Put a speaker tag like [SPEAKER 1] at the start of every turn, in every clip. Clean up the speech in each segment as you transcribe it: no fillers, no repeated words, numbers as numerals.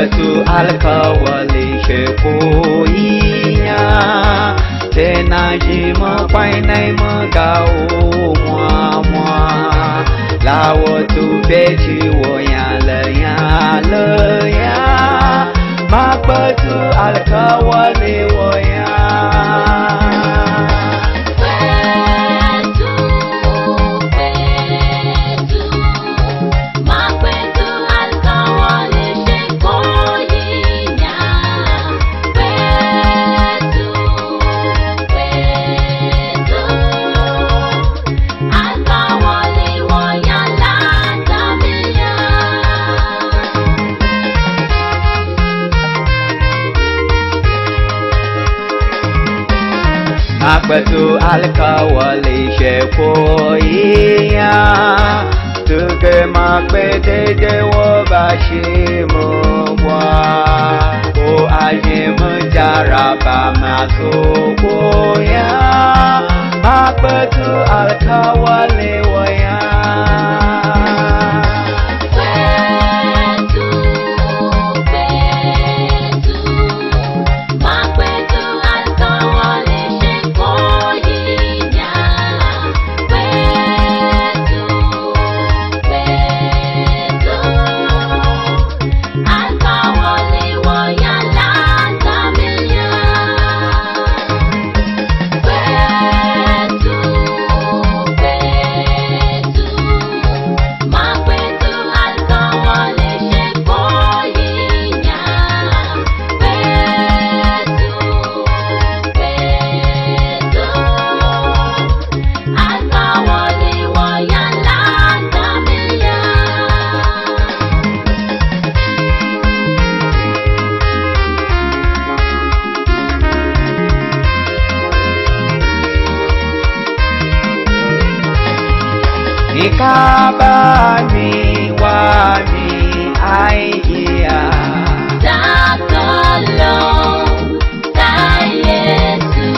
[SPEAKER 1] Makbatu alkawali shekoinya Tena jima painai magao mwa Lawo tu bechi woya leya Makbatu alkawali woya Makbatu alkawali shekoiya Tuke makbete dewa bashimu bwa Ko ajimu jaraba masukuya Makbatu alkawali waya Ikabani wani aikia
[SPEAKER 2] Takolo ta Yesu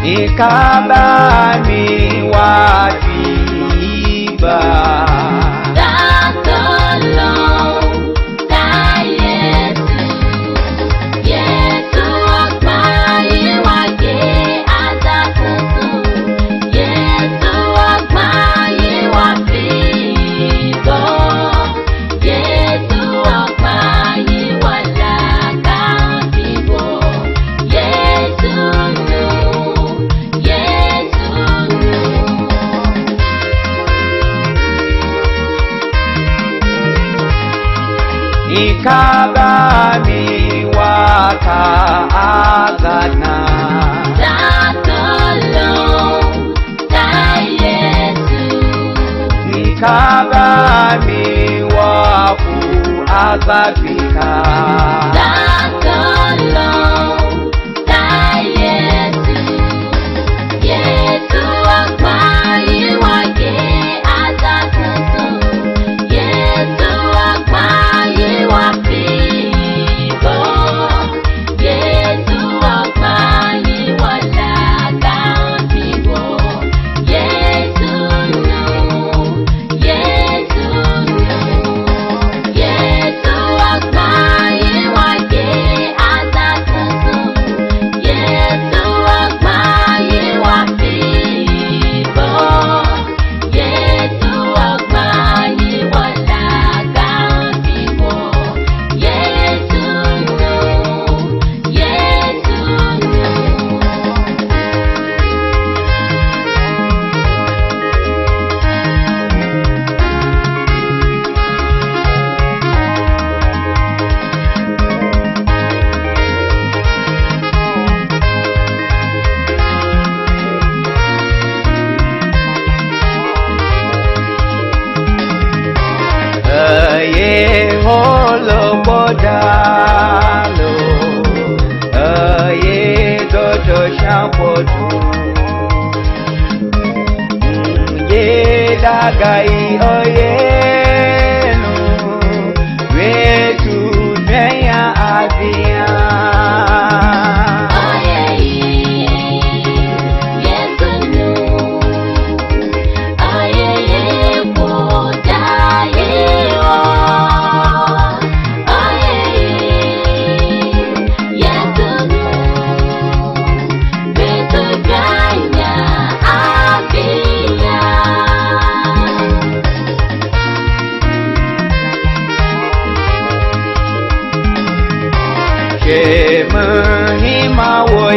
[SPEAKER 1] Ikabani wajiba
[SPEAKER 2] Takolo ta Yesu Yesu akbayi wake atakuku Yesu akbayi wafigo Yesu akbayi walakafigo Yesu nu
[SPEAKER 1] Ikabani waka agana
[SPEAKER 2] Takolo ta Yesu
[SPEAKER 1] Ikabani waku azabika
[SPEAKER 2] Takolo ta Yesu Yesu akbayi wake atakuku Yesu akbayi wafigo Yesu akbayi walakafigo Yesu nu Yesu akbayi wake atakuku Yesu akbayi wafigo Yesu akbayi walakafigo Yesu nu
[SPEAKER 1] holo bodalo dodo shampotu ye dagai oyenu wetu meya avia
[SPEAKER 2] Yesu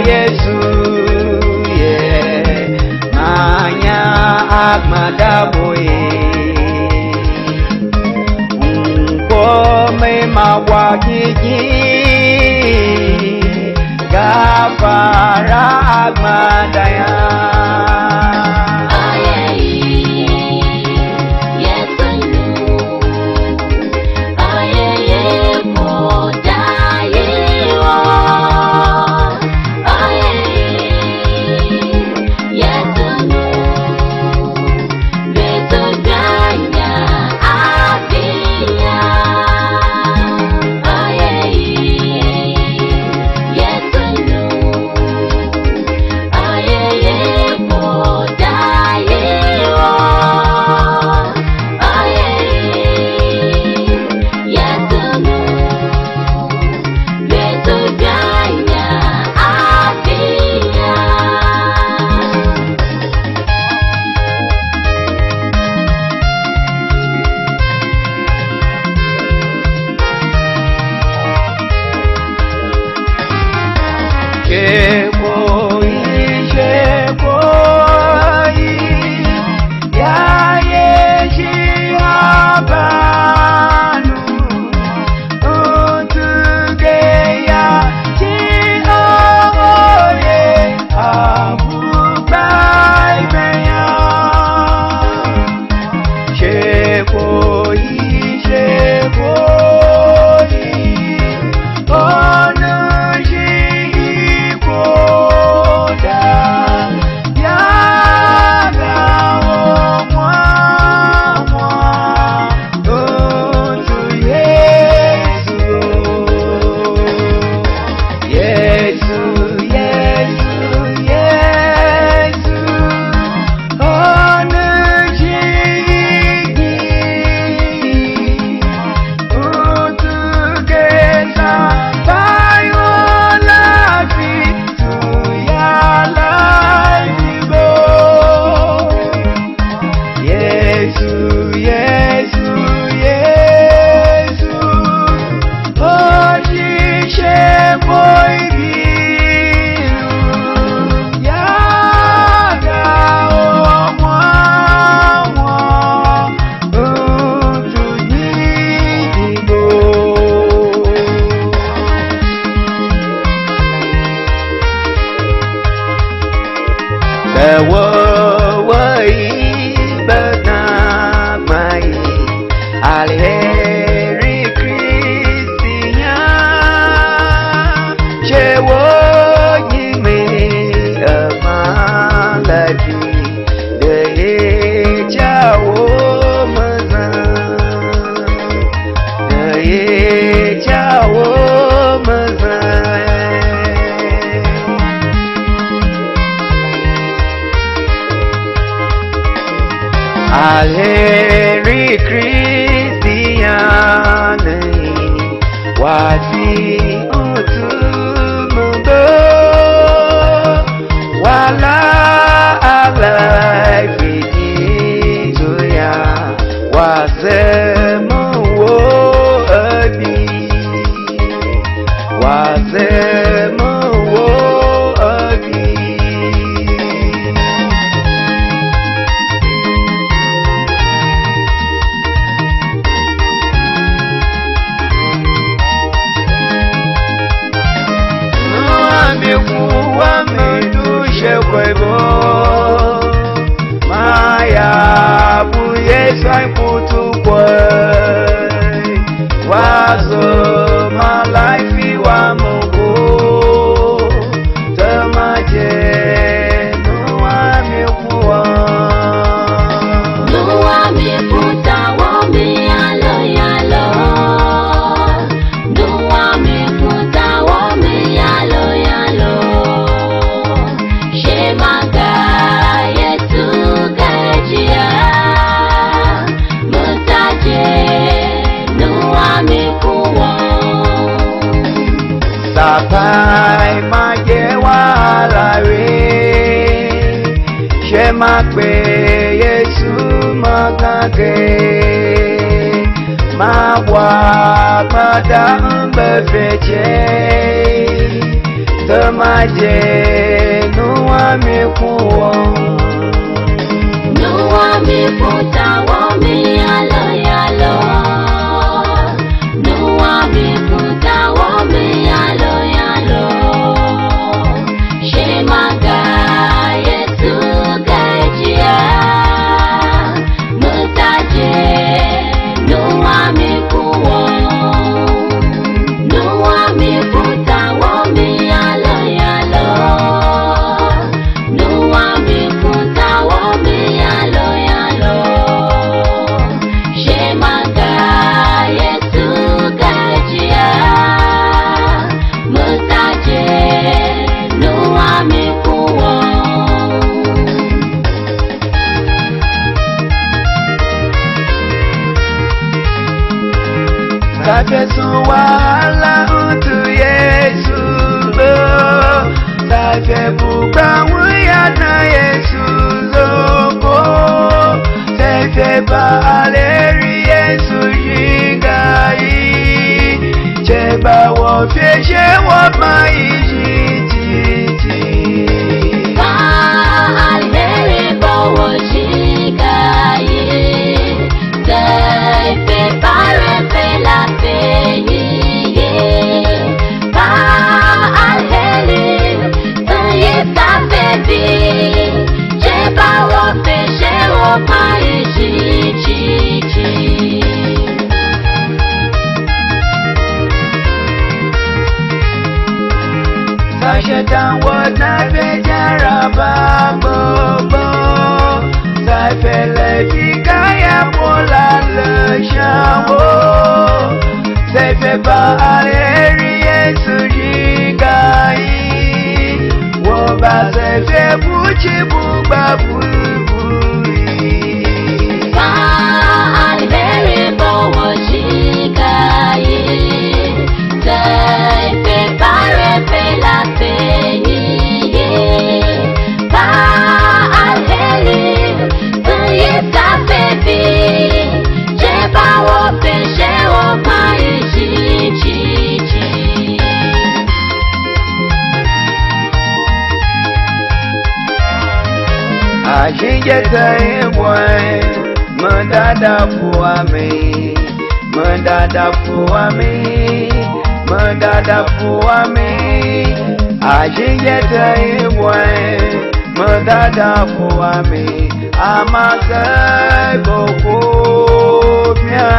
[SPEAKER 1] Yesu ye manya agmadaboye Nkome mawagigi gafara agmadaya Alheri Kristiani wati utumundo wala alai fijizuya wasemu wo abi wasemu wo abi Kuwa medushe kwebo Maya buye saiputu kwe Wazo malaifi wa mungu Tamaje nuwa mikuwa
[SPEAKER 2] Nuwa mikuta wami yalo yalo Nuwa mikuta wami yalo yalo Shemaga yetu gajia Mutaje nuwa mikuwa
[SPEAKER 1] Sapai majewa lawe Shema kwe Yesu magage Mabwa pada mbefeche Tamaje nuwa mi kuwo
[SPEAKER 2] Nuwa mi futawo mi yalo yalo Nuwa mi futawo mi yalo yalo Shemaga Yesu gajia Mutaje nuwa mi kuwo Nuwa mi futawo mi yalo yalo Nuwa mi futawo mi yalo yalo Shemaga Yesu gajia Mutaje nuwa mi kuwo
[SPEAKER 1] Tapesu wala utu Yesu lo Tape bukra wuya na Yesu loko Tape ba aleri Yesu jigai Cheba wo fieshe wo mai jititi
[SPEAKER 2] Ba alheri bawo jigai Tape pare pela peyi Ba alheri Taye tapebi Cheba wo peshe wo mai jititi
[SPEAKER 1] Sashetan wona bejara babobo Saifele fikaya mola le shawo Saife ba aleri Yesu jigai Woba saife buchi buba bubui
[SPEAKER 2] Ba alheri bawo jigai Tape pare pela peyi Ba alheri Taye tapebi Jeba wo peshe wo mai jijiji
[SPEAKER 1] Ajinjeta imwe Mendada fuami Mendada fuami Mendada fuami Ajinjeta imwe Mendada fuami Amake boko mia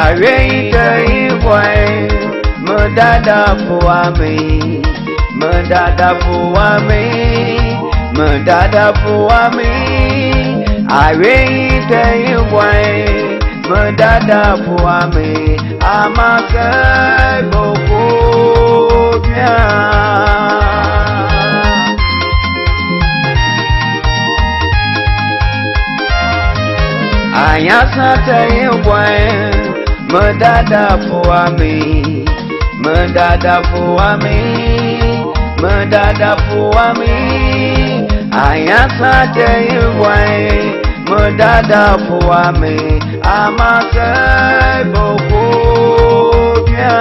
[SPEAKER 1] Areita imwe Mendada fuami Mendada fuami Mendada fuami Areita imwe Mendada fuami Amake boko mia Ayasata imwe Mendada fuami Mendada fuami Mendada fuami Ayasata imwe Mendada fuami Amake boko mia